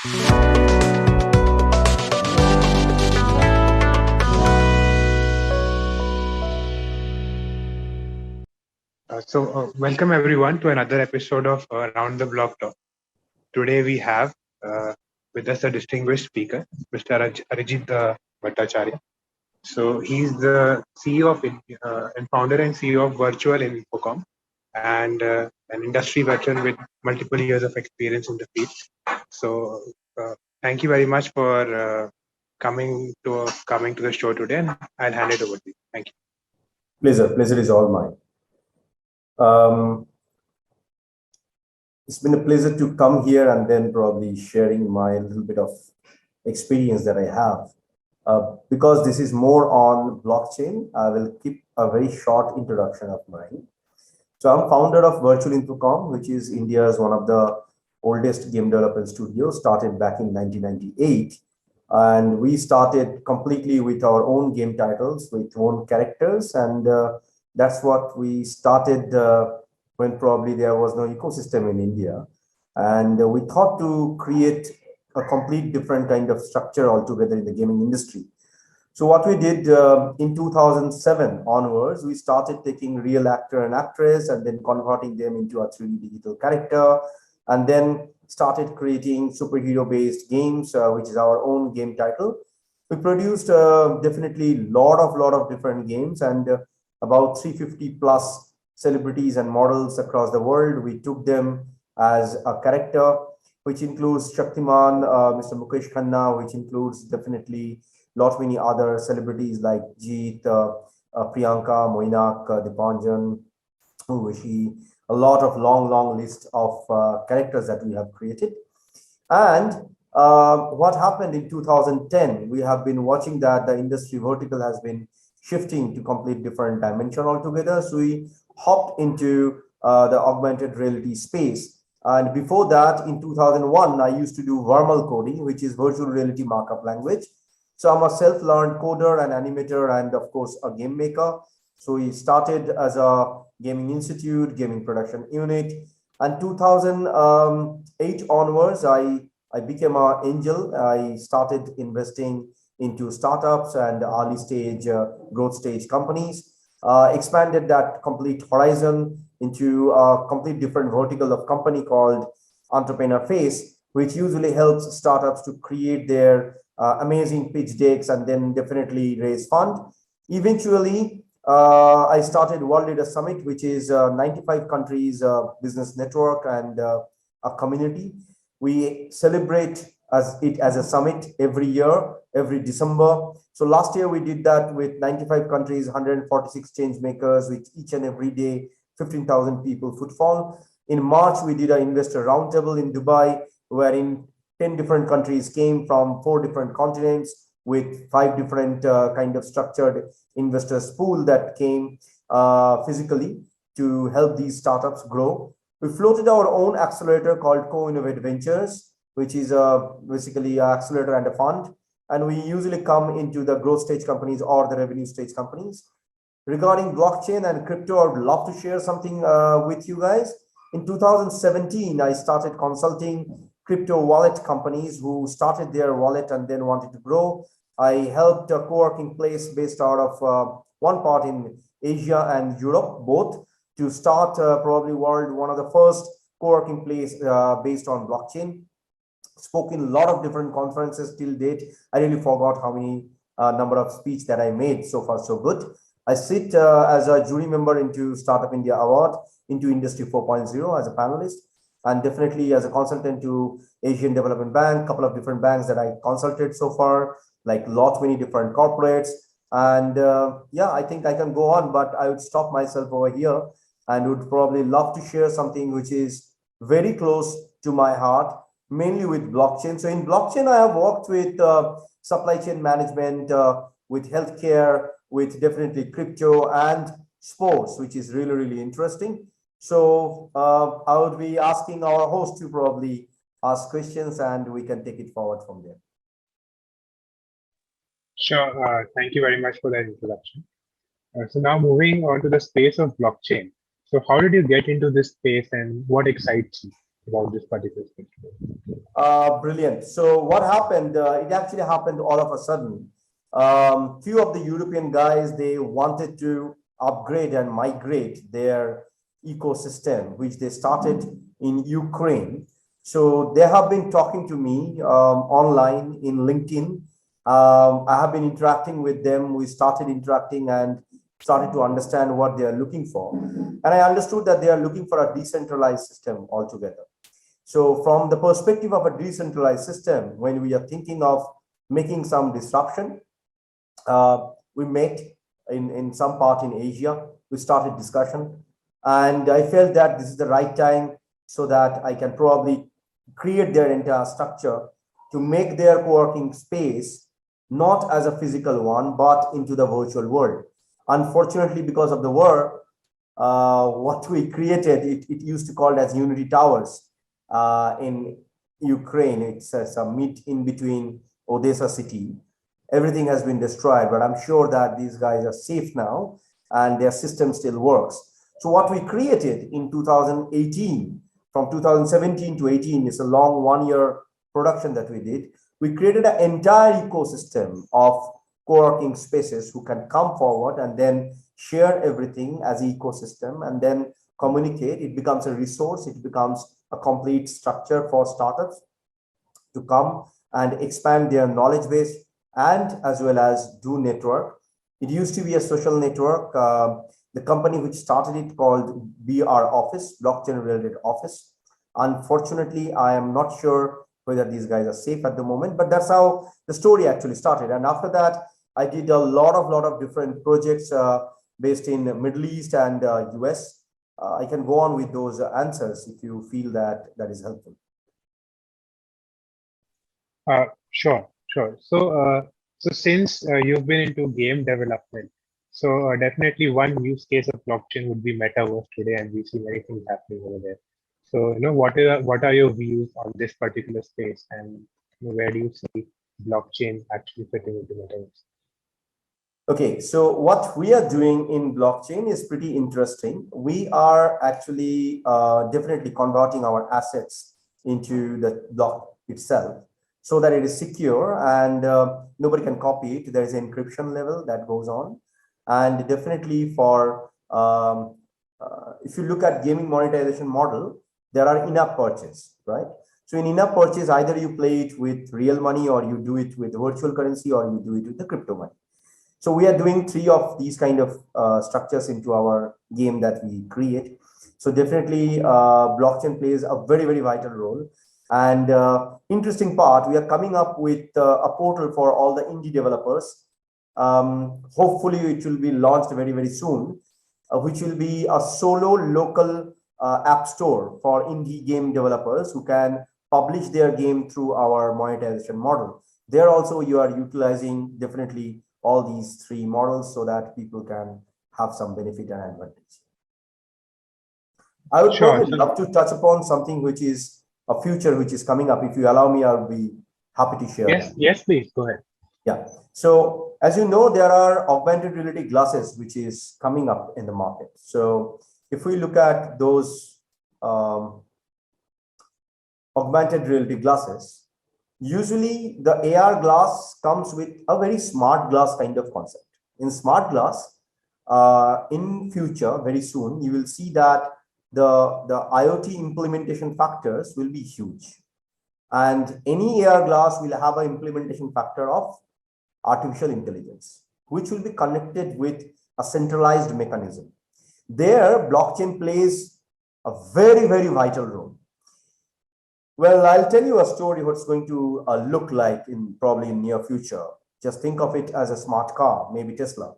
Welcome everyone to another episode of Around the Block Talk. Today we have with us a distinguished speaker, Mr. Arijit Bhattacharyya. So he's the CEO of and founder and CEO of Virtualinfocom, and an industry veteran with multiple years of experience in the field. So thank you very much for coming to the show today, and I'll hand it over to you. Thank you. Pleasure is all mine. It's been a pleasure to come here and then probably sharing my little bit of experience that I have. Because this is more on blockchain, I will keep a very short introduction of mine. So I'm founder of Virtualinfocom, which is India's one of the oldest game development studios, started back in 1998. And we started completely with our own game titles, with own characters. And that's what we started when probably there was no ecosystem in India. And we thought to create a complete different kind of structure altogether in the gaming industry. So what we did in 2007 onwards, we started taking real actor and actress and then converting them into a 3D digital character, and then started creating superhero-based games, which is our own game title. We produced definitely lot of different games, and about 350 plus celebrities and models across the world. We took them as a character, which includes Shaktiman, Mr. Mukesh Khanna, which includes definitely lot many other celebrities like Jeet, Priyanka, Moinak, Dipanjan, Urvashi, a lot of long list of characters that we have created. And what happened in 2010, we have been watching that the industry vertical has been shifting to complete different dimension altogether. So we hopped into the augmented reality space. And before that, in 2001, I used to do Vermal coding, which is virtual reality markup language. So I'm a self-learned coder and animator and of course a game maker. So we started as a gaming institute, gaming production unit. And 2008 onwards, I became an angel. I started investing into startups and early stage growth stage companies, expanded that complete horizon into a complete different vertical of company called Entrepreneur Face, which usually helps startups to create their amazing pitch decks and then definitely raise fund. Eventually, I started World Leader Summit, which is 95 countries business network and a community. We celebrate it as a summit every year, every December. So last year we did that with 95 countries, 146 change makers, with each and every day 15,000 people footfall. In March, we did an investor roundtable in Dubai, wherein 10 different countries came from 4 different continents with 5 different kind of structured investors pool that came physically to help these startups grow. We floated our own accelerator called Co-Innovate Ventures, which is basically an accelerator and a fund. And we usually come into the growth stage companies or the revenue stage companies. Regarding blockchain and crypto, I would love to share something with you guys. In 2017, I started consulting crypto wallet companies who started their wallet and then wanted to grow. I helped a co-working place based out of one part in Asia and Europe, both, to start probably one of the first co-working place based on blockchain. Spoke in a lot of different conferences till date. I really forgot how many number of speech that I made. So far, so good. I sit as a jury member into Startup India Award, into Industry 4.0 as a panelist, and definitely as a consultant to Asian Development Bank, couple of different banks that I consulted so far, like many different corporates. And yeah, I think I can go on, but I would stop myself over here and would probably love to share something which is very close to my heart, mainly with blockchain. So in blockchain, I have worked with supply chain management, with healthcare, with definitely crypto and sports, which is really interesting. So I would be asking our host to probably ask questions and we can take it forward from there. Sure. Thank you very much for that introduction. So now moving on to the space of blockchain. So how did you get into this space and what excites you? about this particular space? Brilliant. So what happened? It actually happened all of a sudden. Few of the European guys, they wanted to upgrade and migrate their ecosystem, which they started in Ukraine. So they have been talking to me online in LinkedIn. I have been interacting with them. We started interacting and started to understand what they are looking for. And I understood that they are looking for a decentralized system altogether. So from the perspective of a decentralized system, when we are thinking of making some disruption, we met in some part in Asia. We started discussion, and I felt that this is the right time so that I can probably create their entire structure to make their co-working space not as a physical one, but into the virtual world. Unfortunately, because of the war, what we created, it used to called as Unity Towers in Ukraine. It's a meet in between Odessa city. Everything has been destroyed, but I'm sure that these guys are safe now and their system still works. So what we created in 2018, from 2017 to 18, is a long 1 year production that we did. We created an entire ecosystem of co-working spaces who can come forward and then share everything as an ecosystem and then communicate. It becomes a resource. It becomes a complete structure for startups to come and expand their knowledge base and as well as do network. It used to be a social network. The company which started it called BR Office, Blockchain Related Office. Unfortunately, I am not sure whether these guys are safe at the moment, but that's how the story actually started. And after that, I did a lot of different projects based in the Middle East and US. I can go on with those answers if you feel that that is helpful. Sure. So since you've been into game development, so definitely one use case of blockchain would be metaverse today, and we see many things happening over there. So what are your views on this particular space, and where do you see blockchain actually fitting into metaverse? Okay, so what we are doing in blockchain is pretty interesting. We are actually definitely converting our assets into the block itself so that it is secure and nobody can copy it. There is an encryption level that goes on. And definitely for, if you look at gaming monetization model, there are in-app purchase, right? So in in-app purchase, either you play it with real money or you do it with virtual currency or you do it with the crypto money. So we are doing 3 of these kind of structures into our game that we create. So definitely blockchain plays a very vital role. And interesting part, we are coming up with a portal for all the indie developers. Hopefully it will be launched very soon, which will be a solo local app store for indie game developers who can publish their game through our monetization model. There also you are utilizing definitely all these 3 models so that people can have some benefit and advantage. I would probably love to touch upon something which is a future which is coming up. If you allow me, I'll be happy to share. Yes, please go ahead. Yeah. So as you know, there are augmented reality glasses which is coming up in the market. So if we look at those augmented reality glasses, usually the AR glass comes with a very smart glass kind of concept. In smart glass, in future, very soon, you will see that the IoT implementation factors will be huge. And any AR glass will have an implementation factor of artificial intelligence, which will be connected with a centralized mechanism. There, blockchain plays a very vital role. Well, I'll tell you a story what's going to look like in probably in near future. Just think of it as a smart car, maybe Tesla.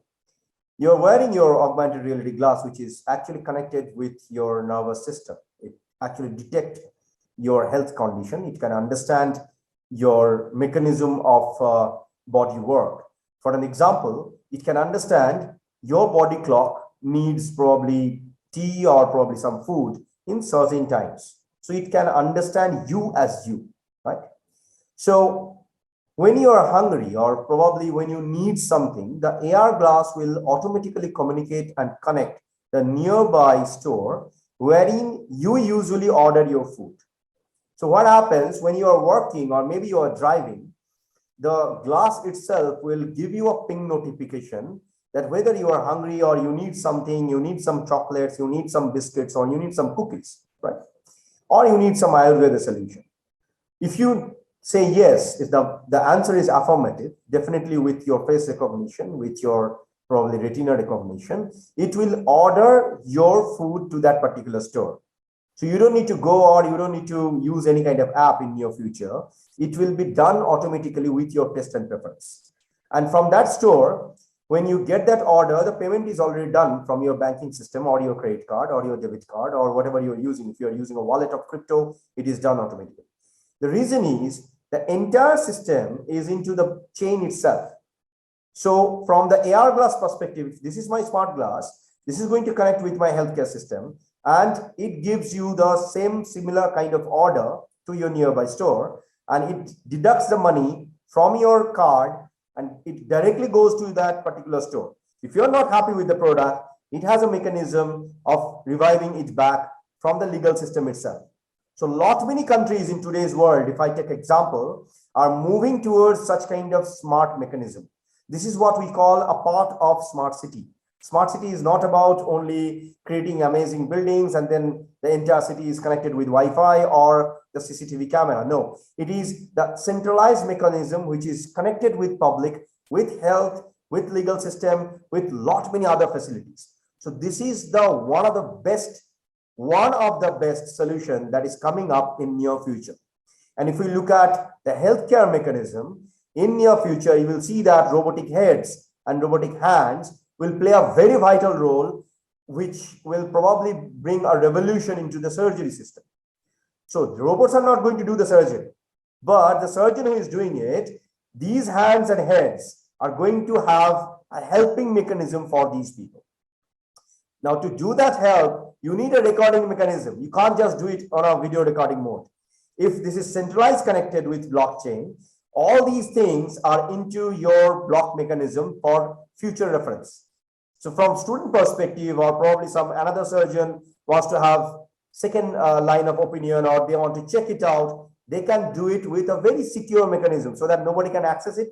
You're wearing your augmented reality glass, which is actually connected with your nervous system. It actually detects your health condition. It can understand your mechanism of body work. For an example, it can understand your body clock needs probably tea or probably some food in certain times. So it can understand you as you, right? So when you are hungry or probably when you need something, the AR glass will automatically communicate and connect the nearby store wherein you usually order your food. So what happens when you are working or maybe you are driving, the glass itself will give you a ping notification that whether you are hungry or you need something, you need some chocolates, you need some biscuits, or you need some cookies, right? Or you need some Ayurveda solution. If you say yes, if the answer is affirmative, definitely with your face recognition, with your probably retina recognition, it will order your food to that particular store. So you don't need to go or you don't need to use any kind of app in your future. It will be done automatically with your taste and preference. And from that store, when you get that order, the payment is already done from your banking system or your credit card or your debit card or whatever you're using. If you're using a wallet of crypto, it is done automatically. The reason is the entire system is into the chain itself. So from the AR glass perspective, this is my smart glass. This is going to connect with my healthcare system, and it gives you the same similar kind of order to your nearby store, and it deducts the money from your card and it directly goes to that particular store. If you're not happy with the product, it has a mechanism of reviving it back from the legal system itself. So many countries in today's world, if I take example, are moving towards such kind of smart mechanism. This is what we call a part of smart city. Smart city is not about only creating amazing buildings and then the entire city is connected with Wi-Fi or the CCTV camera. No, it is the centralized mechanism which is connected with public, with health, with legal system, with many other facilities. So this is one of the best solution that is coming up in near future. And if we look at the healthcare mechanism in near future, you will see that robotic heads and robotic hands will play a very vital role, which will probably bring a revolution into the surgery system. So the robots are not going to do the surgery, but the surgeon who is doing it, these hands and heads are going to have a helping mechanism for these people. Now, to do that help, you need a recording mechanism. You can't just do it on a video recording mode. If this is centralized connected with blockchain, all these things are into your block mechanism for future reference. So from student perspective, or probably another surgeon wants to have second line of opinion, or they want to check it out, they can do it with a very secure mechanism so that nobody can access it.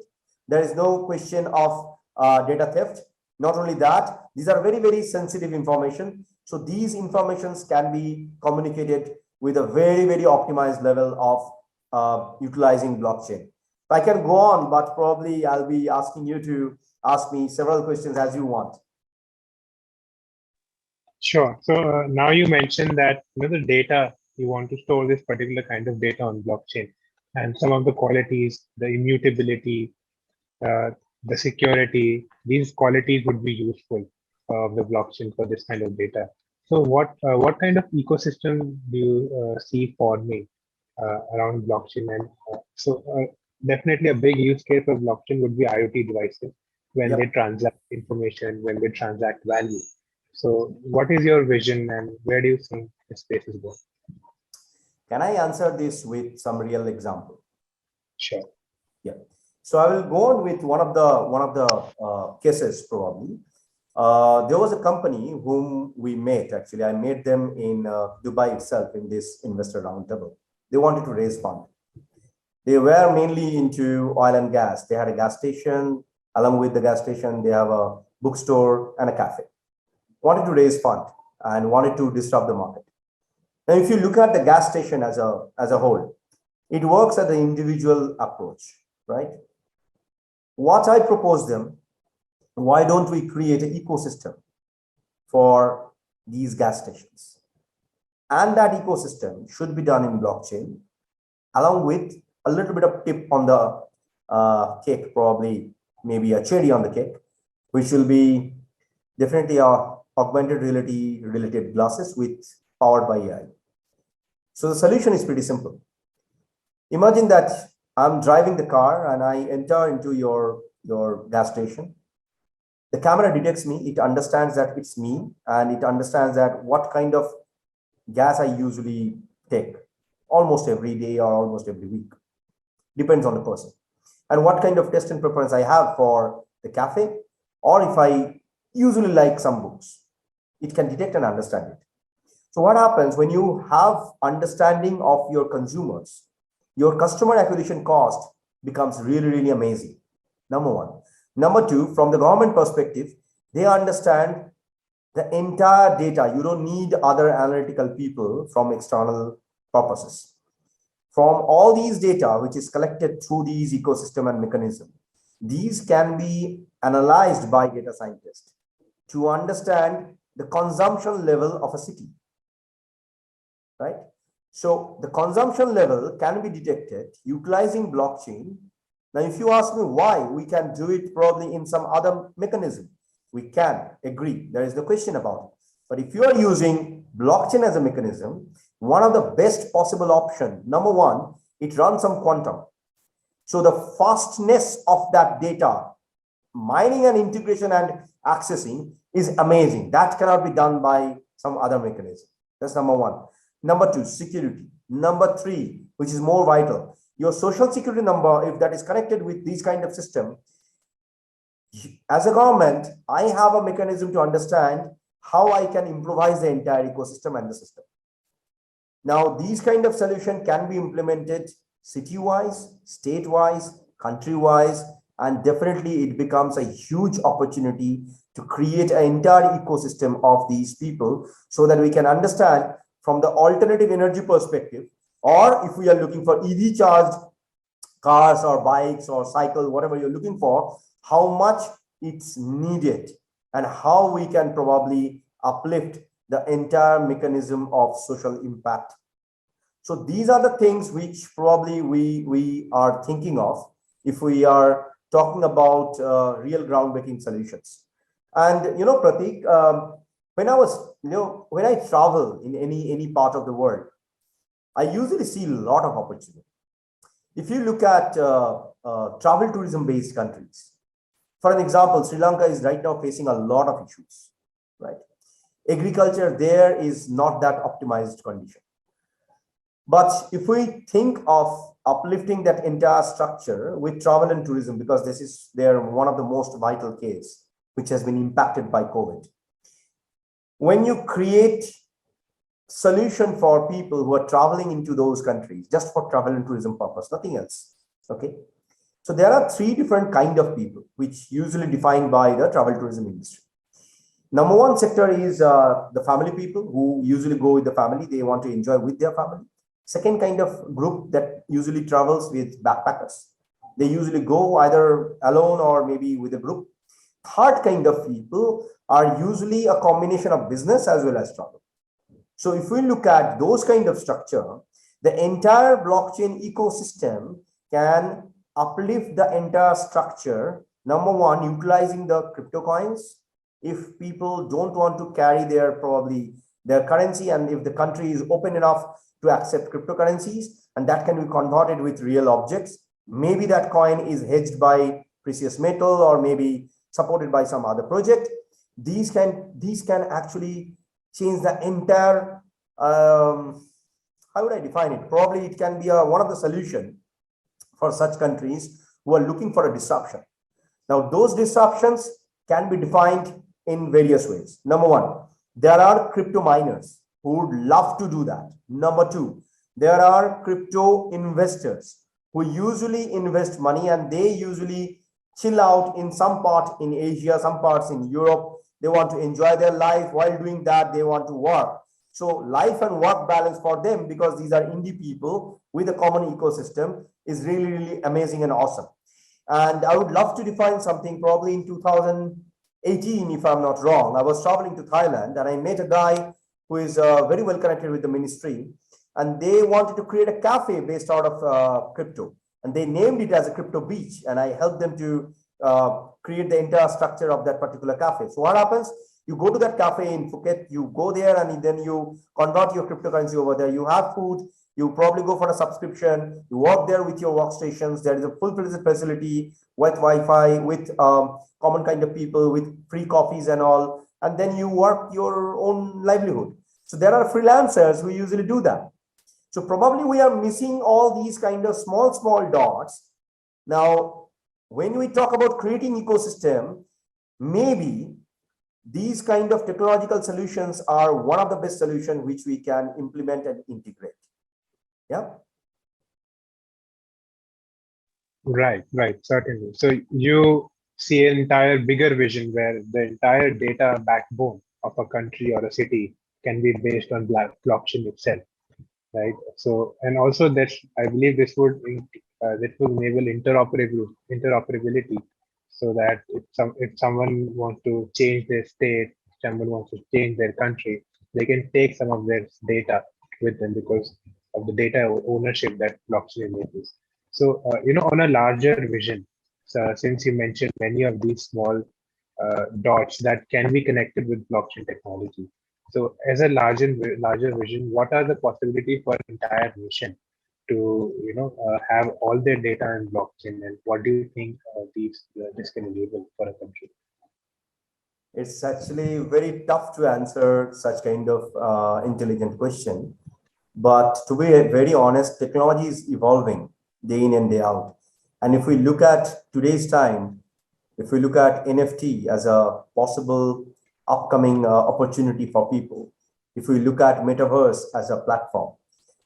There is no question of data theft. Not only that, these are very, very sensitive information. So these informations can be communicated with a very, very optimized level of utilizing blockchain. I can go on, but probably I'll be asking you to ask me several questions as you want. Sure. So now you mentioned that the data, you want to store this particular kind of data on blockchain, and some of the qualities, the immutability, the security, these qualities would be useful of the blockchain for this kind of data. So what kind of ecosystem do you see forming around blockchain? And definitely a big use case of blockchain would be IoT devices when they transact information, when they transact value. So what is your vision and where do you think the space is going? Can I answer this with some real example? Sure. Yeah. So I will go on with one of the cases probably. There was a company whom we met. Actually, I met them in Dubai itself in this investor roundtable. They wanted to raise fund. They were mainly into oil and gas. They had a gas station. Along with the gas station, they have a bookstore and a cafe. Wanted to raise fund and wanted to disrupt the market. Now, if you look at the gas station as a whole, it works as an individual approach, right? What I propose them, why don't we create an ecosystem for these gas stations? And that ecosystem should be done in blockchain, along with a little bit of tip on the cake, probably maybe a cherry on the cake, which will be definitely a augmented reality related glasses powered by AI. So the solution is pretty simple. Imagine that I'm driving the car and I enter into your gas station. The camera detects me, it understands that it's me, and it understands that what kind of gas I usually take almost every day or almost every week. Depends on the person. And what kind of taste and preference I have for the cafe, or if I usually like some books. It can detect and understand it. So what happens when you have understanding of your consumers, your customer acquisition cost becomes really, really amazing. Number one. Number two, from the government perspective, they understand the entire data. You don't need other analytical people from external purposes. From all these data, which is collected through these ecosystem and mechanism, these can be analyzed by data scientists to understand the consumption level of a city, right? So the consumption level can be detected utilizing blockchain. Now, if you ask me why, we can do it probably in some other mechanism. We can agree. There is no question about it. But if you are using blockchain as a mechanism, one of the best possible option, number one, it runs some quantum. So the fastness of that data, mining and integration and accessing is amazing. That cannot be done by some other mechanism. That's number one. Number two, security. Number three, which is more vital, your social security number, if that is connected with these kind of system, as a government, I have a mechanism to understand how I can improvise the entire ecosystem and the system. Now, these kind of solution can be implemented city-wise, state-wise, country-wise, and definitely it becomes a huge opportunity to create an entire ecosystem of these people so that we can understand from the alternative energy perspective, or if we are looking for EV charged cars or bikes or cycle, whatever you're looking for, how much it's needed and how we can probably uplift the entire mechanism of social impact. So these are the things which probably we are thinking of if we are talking about real groundbreaking solutions. And Prateek, when I was when I travel in any part of the world, I usually see a lot of opportunity. If you look at travel tourism based countries, for an example, Sri Lanka is right now facing a lot of issues, right? Agriculture there is not that optimized condition. But if we think of uplifting that entire structure with travel and tourism, because this is one of the most vital case, which has been impacted by COVID. When you create solution for people who are traveling into those countries, just for travel and tourism purpose, nothing else, okay? So there are three different kind of people, which usually defined by the travel tourism industry. Number one sector is the family people who usually go with the family. They want to enjoy with their family. Second kind of group that usually travels with backpackers. They usually go either alone or maybe with a group. Third kind of people are usually a combination of business as well as travel. So if we look at those kind of structure, the entire blockchain ecosystem can uplift the entire structure. Number one, utilizing the crypto coins. If people don't want to carry their currency, and if the country is open enough to accept cryptocurrencies, and that can be converted with real objects, maybe that coin is hedged by precious metal or maybe supported by some other project. These can actually change the entire, how would I define it? Probably it can be one of the solution for such countries who are looking for a disruption. Now, those disruptions can be defined in various ways. Number one, there are crypto miners who would love to do that. Number two, there are crypto investors who usually invest money and they usually chill out in some part in Asia, some parts in Europe. They want to enjoy their life. While doing that, they want to work. So life and work balance for them, because these are indie people with a common ecosystem, is really, really amazing and awesome. And I would love to define something probably in 2018, if I'm not wrong. I was traveling to Thailand and I met a guy who is very well connected with the ministry, and they wanted to create a cafe based out of crypto, and they named it as a crypto beach, and I helped them to create the entire structure of that particular cafe. So what happens? You go to that cafe in Phuket, you go there and then you convert your cryptocurrency over there. You have food, you probably go for a subscription, you work there with your workstations. There is a full-fledged facility with Wi-Fi, with common kind of people, with free coffees and all, and then you work your own livelihood. So there are freelancers who usually do that. So probably we are missing all these kind of small dots. Now, when we talk about creating ecosystem, maybe these kind of technological solutions are one of the best solutions which we can implement and integrate. Yeah. Right, certainly. So you see an entire bigger vision where the entire data backbone of a country or a city can be based on blockchain itself, right? So, and also that I believe this would enable interoperability, so that if someone wants to change their state, someone wants to change their country, they can take some of their data with them because of the data ownership that blockchain enables. So, on a larger vision, since you mentioned many of these small dots that can be connected with blockchain technology. So, as a larger vision, what are the possibilities for entire nation to have all their data in blockchain, and what do you think this can enable for a country? It's actually very tough to answer such kind of intelligent question. But to be very honest, technology is evolving day in and day out. And if we look at today's time, if we look at NFT as a possible upcoming opportunity for people, if we look at metaverse as a platform.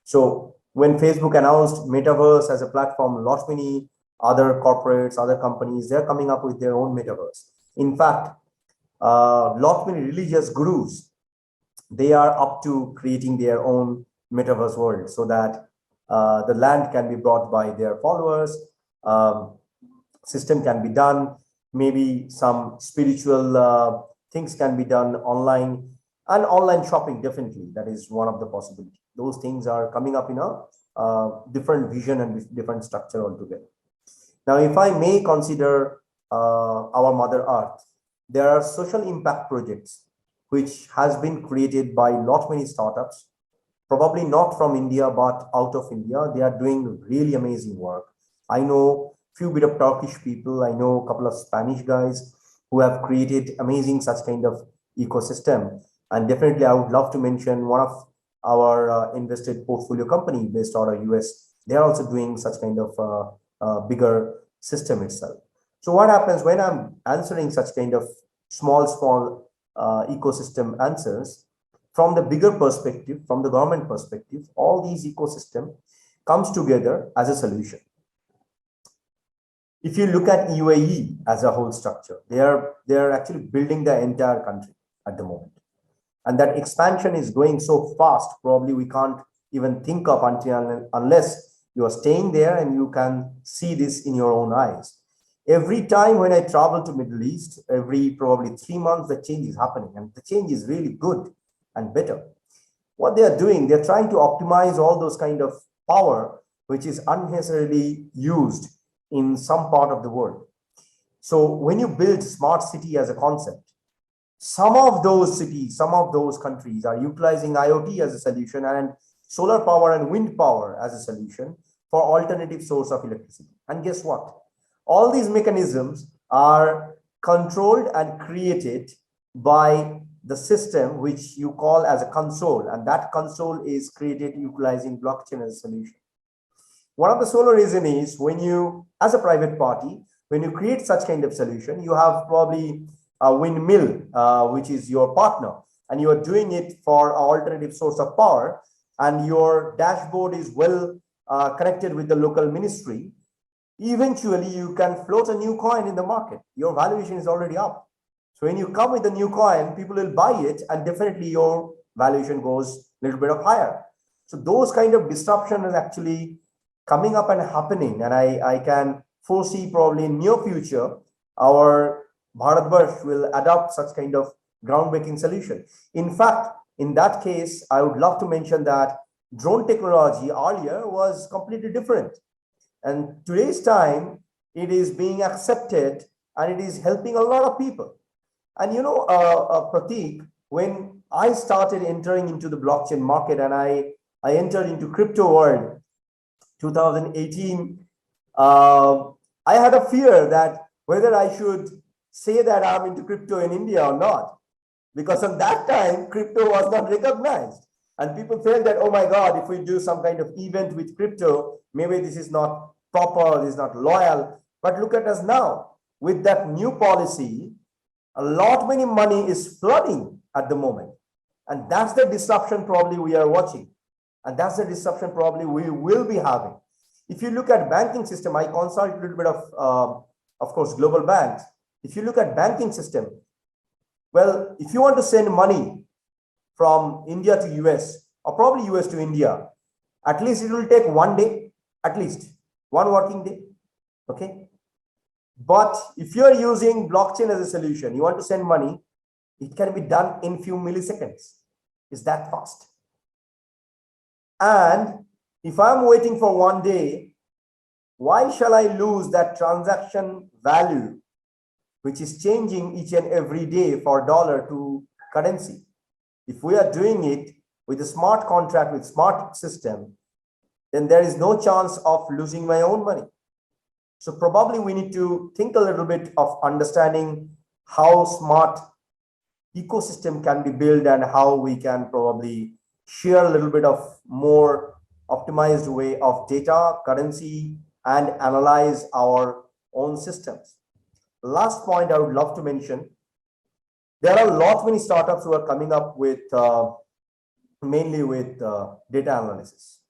So when Facebook announced metaverse as a platform, lot many other corporates, other companies, they're coming up with their own metaverse. In fact, lot many religious gurus, they are up to creating their own metaverse world so that the land can be brought by their followers, system can be done, maybe some spiritual things can be done online, and online shopping, definitely that is one of the possibilities. Those things are coming up in a different vision and different structure altogether. Now, if I may consider our mother earth, there are social impact projects which has been created by lot many startups, probably not from India, but out of India. They are doing really amazing work. I know few bit of Turkish people. I know a couple of Spanish guys who have created amazing such kind of ecosystem. And definitely, I would love to mention one of our invested portfolio company based out of US. They are also doing such kind of bigger system itself. So what happens when I'm answering such kind of small ecosystem answers, from the bigger perspective, from the government perspective, all these ecosystem comes together as a solution. If you look at UAE as a whole structure, they are actually building the entire country at the moment. And that expansion is going so fast, probably we can't even think of unless you are staying there and you can see this in your own eyes. Every time when I travel to Middle East, every probably 3 months, the change is happening, and the change is really good and better. What they are doing, they're trying to optimize all those kind of power, which is unnecessarily used in some part of the world. So when you build smart city as a concept, some of those cities, some of those countries are utilizing IoT as a solution and solar power and wind power as a solution for alternative source of electricity. And guess what? All these mechanisms are controlled and created by the system which you call as a console, and that console is created utilizing blockchain as a solution. One of the sole reason is when you, as a private party, when you create such kind of solution, you have probably a windmill, which is your partner, and you are doing it for an alternative source of power, and your dashboard is well connected with the local ministry. Eventually, you can float a new coin in the market. Your valuation is already up. So when you come with a new coin, people will buy it, and definitely your valuation goes a little bit of higher. So those kind of disruption is actually coming up and happening. And I can foresee probably in near future, our Bharatvarsh will adopt such kind of groundbreaking solution. In fact, in that case, I would love to mention that drone technology earlier was completely different. And today's time, it is being accepted and it is helping a lot of people. And Prateek, when I started entering into the blockchain market and I entered into crypto world, 2018, I had a fear that whether I should say that I'm into crypto in India or not, because at that time, crypto was not recognized. And people felt that, oh my God, if we do some kind of event with crypto, maybe this is not proper, this is not loyal. But look at us now. With that new policy, A lot many money is flooding at the moment. And that's the disruption probably we are watching. And that's the disruption probably we will be having. If you look at banking system, I consult a little bit of course, global banks. If you look at banking system, well, if you want to send money from India to US or probably US to India, at least it will take 1 day, at least 1 working day. Okay. But if you're using blockchain as a solution, you want to send money, it can be done in few milliseconds. It's that fast. And if I'm waiting for 1 day, why shall I lose that transaction value, which is changing each and every day for dollar to currency? If we are doing it with a smart contract, with smart system, then there is no chance of losing my own money. So probably we need to think a little bit of understanding how smart ecosystem can be built and how we can probably share a little bit of more optimized way of data, currency, and analyze our own systems. Last point I would love to mention, there are a lot many startups who are coming up with mainly with data analysis.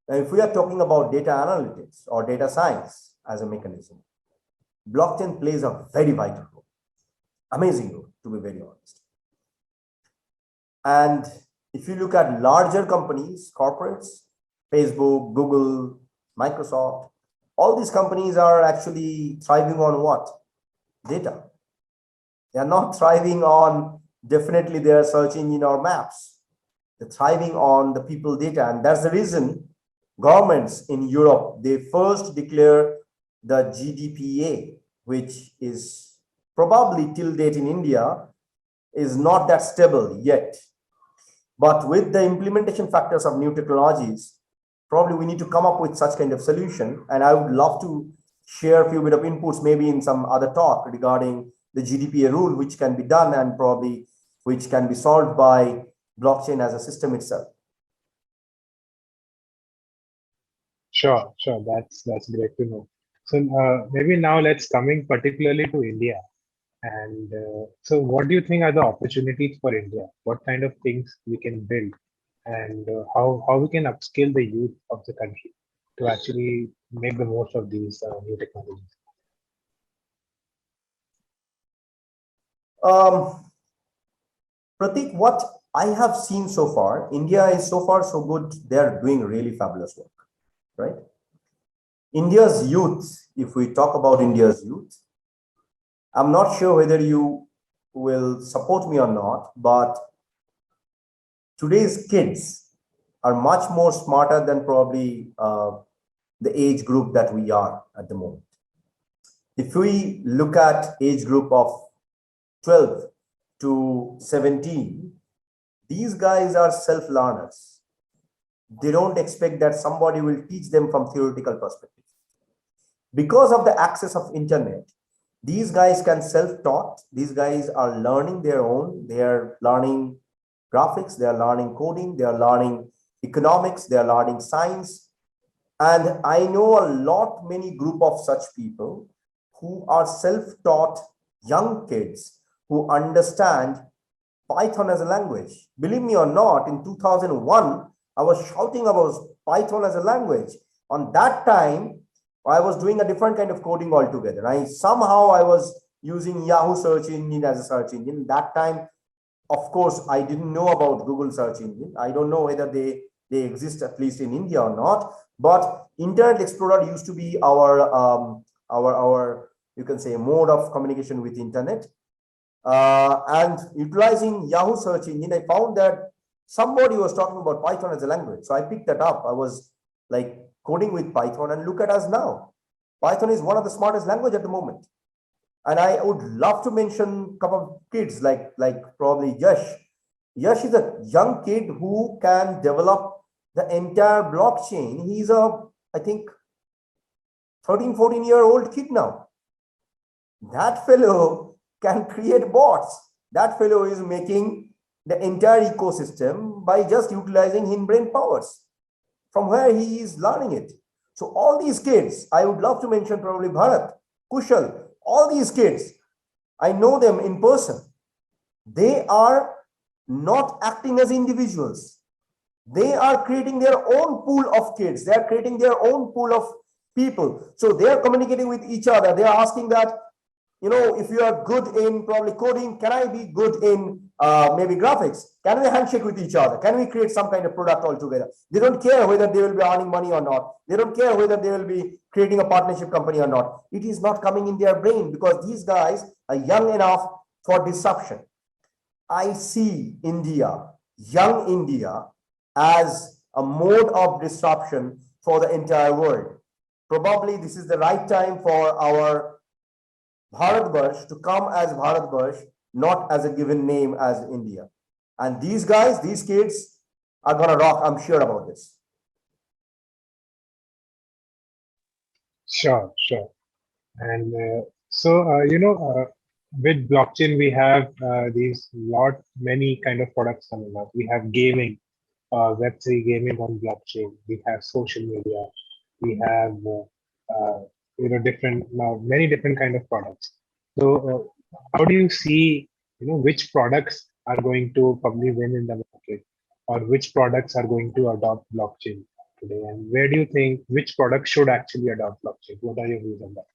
Now, if we are talking about data analytics or data science as a mechanism, blockchain plays a very vital role, amazing role, to be very honest. And if you look at larger companies, corporates, Facebook, Google, Microsoft, all these companies are actually thriving on what? Data. They are not thriving on definitely their search engine or maps. They're thriving on the people data. And that's the reason governments in Europe, they first declare the GDPR, which is probably till date in India is not that stable yet. But with the implementation factors of new technologies, probably we need to come up with such kind of solution. And I would love to share a few bit of inputs, maybe in some other talk regarding the GDPR rule, which can be done and probably which can be solved by blockchain as a system itself. Sure. That's great to know. So maybe now let's coming particularly to India. And so what do you think are the opportunities for India? What kind of things we can build, and how we can upskill the youth of the country to actually make the most of these new technologies? Prateek, what I have seen so far, India is so far so good. They're doing really fabulous work, right? India's youth, if we talk about India's youth, I'm not sure whether you will support me or not, but today's kids are much more smarter than probably the age group that we are at the moment. If we look at age group of 12 to 17, these guys are self-learners. They don't expect that somebody will teach them from theoretical perspective. Because of the access of internet, these guys can self-taught. These guys are learning their own. They are learning graphics. They are learning coding. They are learning economics. They are learning science. And I know many group of such people who are self-taught young kids who understand Python as a language. Believe me or not, in 2001, I was shouting about Python as a language. On that time, I was doing a different kind of coding altogether. I was using Yahoo search engine as a search engine. That time, of course, I didn't know about Google search engine. I don't know whether they exist at least in India or not. But Internet Explorer used to be our you can say mode of communication with internet. And utilizing Yahoo search engine, I found that somebody was talking about Python as a language. So I picked that up. I was like coding with Python, and look at us now. Python is one of the smartest language at the moment. And I would love to mention a couple of kids like probably Yash. Yash is a young kid who can develop the entire blockchain. He's I think 13, 14-year-old kid now. That fellow can create bots. That fellow is making the entire ecosystem by just utilizing his brain powers from where he is learning it. So all these kids, I would love to mention probably Bharat, Kushal, all these kids, I know them in person. They are not acting as individuals. They are creating their own pool of kids. They are creating their own pool of people. So they are communicating with each other. They are asking that, if you are good in probably coding, can I be good in maybe graphics? Can we handshake with each other? Can we create some kind of product altogether? They don't care whether they will be earning money or not. They don't care whether they will be creating a partnership company or not. It is not coming in their brain because these guys are young enough for disruption. I see young India, as a mode of disruption for the entire world. Probably this is the right time for our Bharatvarsh to come as Bharatvarsh, not as a given name as India. And these guys, these kids are going to rock. I'm sure about this. Sure, sure. And with blockchain, we have many kind of products coming up. We have gaming, Web3 gaming on blockchain. We have social media. We have, many different kind of products. So how do you see, which products are going to probably win in the market, or which products are going to adopt blockchain today? And where do you think which product should actually adopt blockchain? What are your views on that?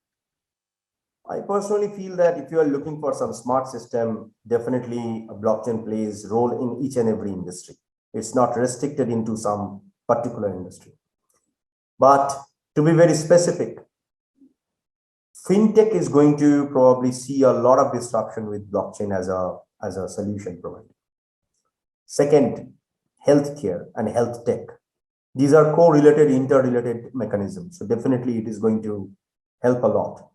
I personally feel that if you are looking for some smart system, definitely a blockchain plays role in each and every industry. It's not restricted into some particular industry. But to be very specific, fintech is going to probably see a lot of disruption with blockchain as a solution provider. Second, healthcare and health tech. These are correlated, interrelated mechanisms. So definitely it is going to help a lot.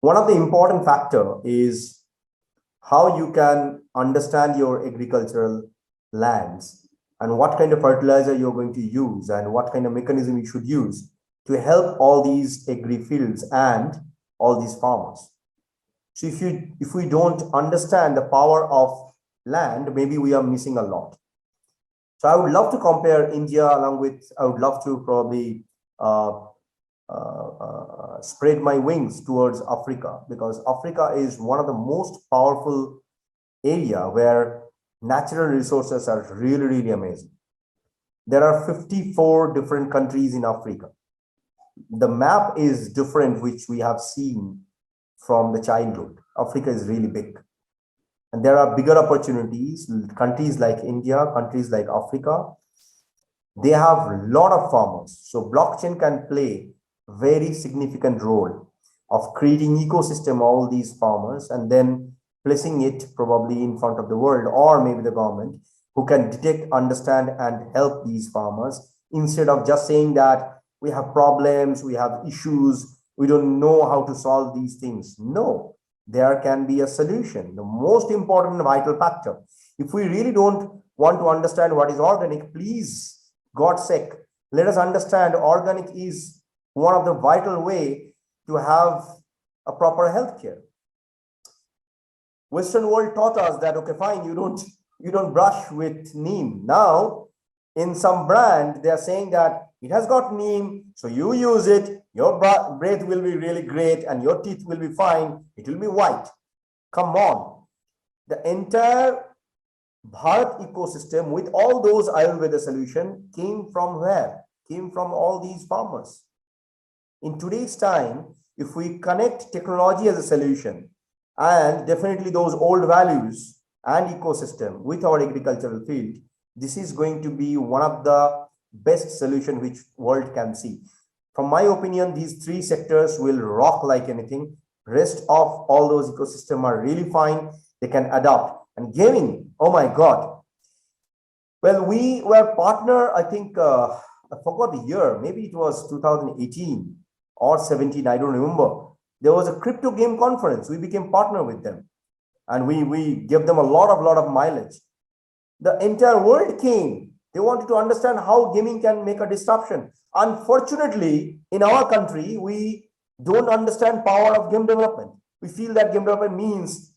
One of the important factor is how you can understand your agricultural lands and what kind of fertilizer you're going to use and what kind of mechanism you should use to help all these agri fields and all these farmers. So if we don't understand the power of land, maybe we are missing a lot. So I would love to compare India along with, I would love to probably spread my wings towards Africa, because Africa is one of the most powerful area where natural resources are really, really amazing. There are 54 different countries in Africa. The map is different, which we have seen from the childhood. Africa is really big. And there are bigger opportunities. Countries like India, countries like Africa, they have a lot of farmers. So blockchain can play very significant role of creating ecosystem all these farmers and then placing it probably in front of the world or maybe the government, who can detect, understand and help these farmers instead of just saying that we have problems, we have issues, we don't know how to solve these things. No, there can be a solution. The most important vital factor, if we really don't want to understand what is organic, please, God's sake, let us understand organic is one of the vital way to have a proper healthcare. Western world taught us that, okay, fine, you don't brush with neem. Now, in some brand, they are saying that it has got neem, so you use it, your breath will be really great and your teeth will be fine, it will be white. Come on. The entire Bharat ecosystem with all those Ayurveda solution came from where? Came from all these farmers. In today's time, if we connect technology as a solution and definitely those old values and ecosystem with our agricultural field, this is going to be one of the best solution which world can see. From my opinion, these three sectors will rock like anything. Rest of all those ecosystem are really fine. They can adapt. And gaming, oh my God. Well, we were partner, I think, I forgot the year, maybe it was 2018 or 17, I don't remember. There was a crypto game conference. We became partner with them and we gave them a lot of mileage. The entire world came. They wanted to understand how gaming can make a disruption. Unfortunately, in our country, we don't understand power of game development. We feel that game development means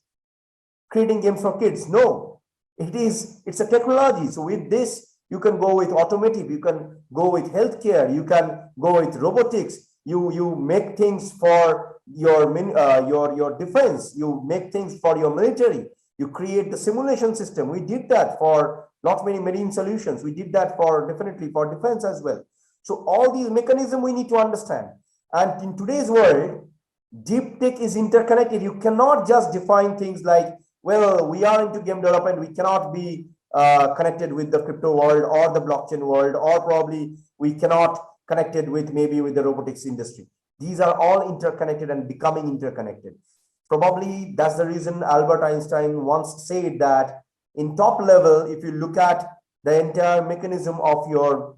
creating games for kids. No, it's a technology. So with this, you can go with automotive, you can go with healthcare, you can go with robotics, you make things for your defense. You make things for your military. You create the simulation system. We did that for not many marine solutions. We did that for definitely for defense as well. So all these mechanisms we need to understand. And in today's world, deep tech is interconnected. You cannot just define things like, well, we are into game development. We cannot be connected with the crypto world or the blockchain world, or probably we cannot connected with maybe with the robotics industry. These are all interconnected and becoming interconnected. Probably that's the reason Albert Einstein once said that in top level, if you look at the entire mechanism of your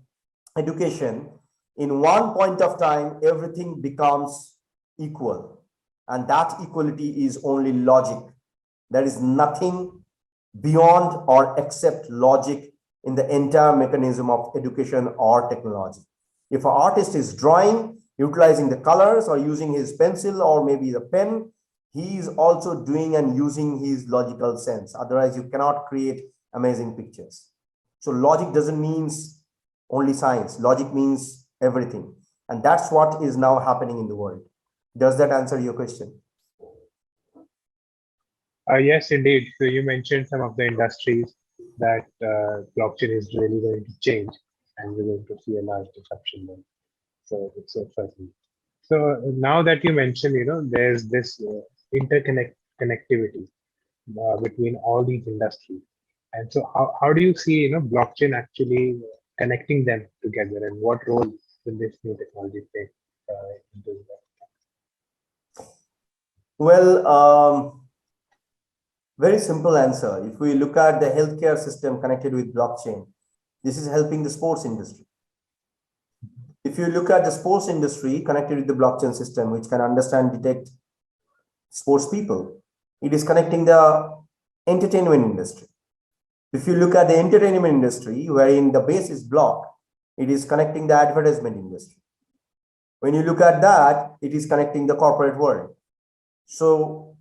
education, in one point of time, everything becomes equal. And that equality is only logic. There is nothing beyond or except logic in the entire mechanism of education or technology. If an artist is drawing, utilizing the colors or using his pencil or maybe the pen, he is also doing and using his logical sense. Otherwise, you cannot create amazing pictures. So logic doesn't mean only science. Logic means everything. And that's what is now happening in the world. Does that answer your question? Yes, indeed. So you mentioned some of the industries that blockchain is really going to change, and we're going to see a large disruption there. So it's so fascinating. So now that you mentioned, there's this connectivity between all these industries, and so how do you see, blockchain actually connecting them together, and what role will this new technology play in doing that? Well, very simple answer. If we look at the healthcare system connected with blockchain, this is helping the sports industry. If you look at the sports industry connected with the blockchain system, which can understand, detect sports people, it is connecting the entertainment industry. If you look at the entertainment industry, wherein the base is block, it is connecting the advertisement industry. When you look at that, it is connecting the corporate world. So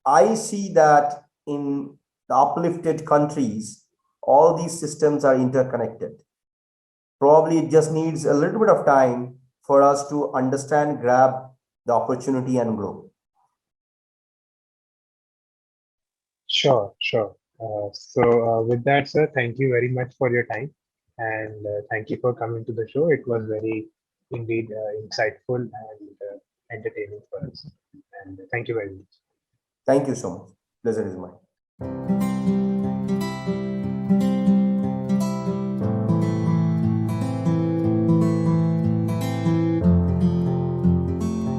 I see that in the uplifted countries, all these systems are interconnected. Probably it just needs a little bit of time for us to understand, grab the opportunity and grow. Sure. So with that, sir, thank you very much for your time, and thank you for coming to the show. It was very indeed insightful and entertaining for us. And thank you very much. Thank you so much. Pleasure is mine.